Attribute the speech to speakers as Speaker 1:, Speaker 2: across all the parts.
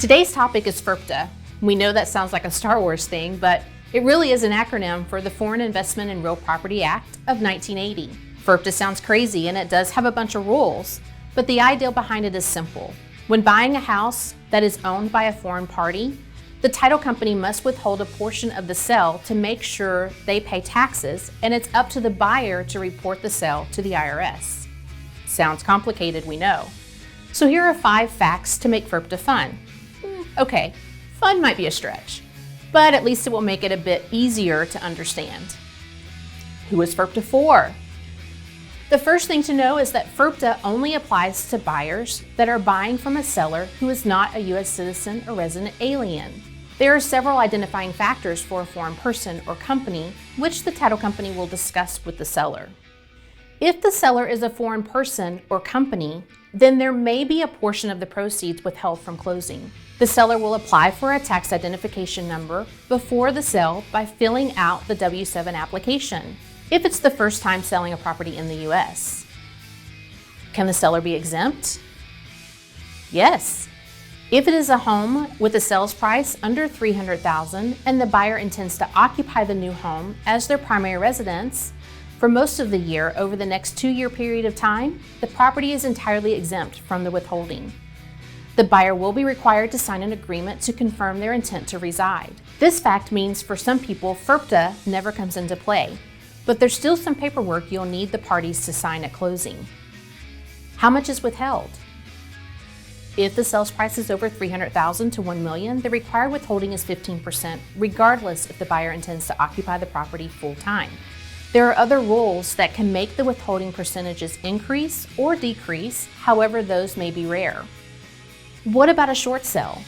Speaker 1: Today's topic is FIRPTA. We know that sounds like a Star Wars thing, but it really is an acronym for the Foreign Investment in Real Property Act of 1980. FIRPTA sounds crazy and it does have a bunch of rules, but the idea behind it is simple. When buying a house that is owned by a foreign party, the title company must withhold a portion of the sale to make sure they pay taxes, and it's up to the buyer to report the sale to the IRS. Sounds complicated, we know. So here are 5 facts to make FIRPTA fun. Okay, fun might be a stretch, but at least it will make it a bit easier to understand. Who is FIRPTA for? The first thing to know is that FIRPTA only applies to buyers that are buying from a seller who is not a U.S. citizen or resident alien. There are several identifying factors for a foreign person or company, which the title company will discuss with the seller. If the seller is a foreign person or company, then there may be a portion of the proceeds withheld from closing. The seller will apply for a tax identification number before the sale by filling out the W-7 application, if it's the first time selling a property in the U.S. Can the seller be exempt? Yes. If it is a home with a sales price under $300,000 and the buyer intends to occupy the new home as their primary residence for most of the year over the next 2-year period of time, the property is entirely exempt from the withholding. The buyer will be required to sign an agreement to confirm their intent to reside. This fact means for some people, FIRPTA never comes into play, but there's still some paperwork you'll need the parties to sign at closing. How much is withheld? If the sales price is over $300,000 to $1 million, the required withholding is 15%, regardless if the buyer intends to occupy the property full-time. There are other rules that can make the withholding percentages increase or decrease, however those may be rare. What about a short sale?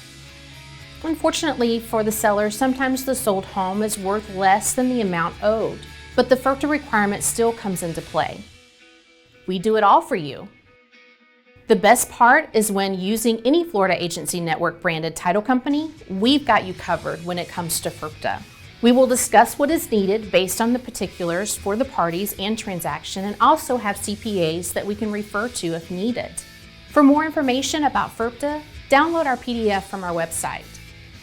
Speaker 1: Unfortunately for the seller, sometimes the sold home is worth less than the amount owed, but the FIRPTA requirement still comes into play. We do it all for you. The best part is when using any Florida Agency Network branded title company, we've got you covered when it comes to FIRPTA. We will discuss what is needed based on the particulars for the parties and transaction, and also have CPAs that we can refer to if needed. For more information about FIRPTA, download our PDF from our website.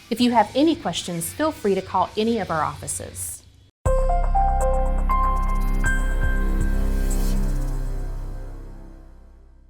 Speaker 1: If you have any questions, feel free to call any of our offices.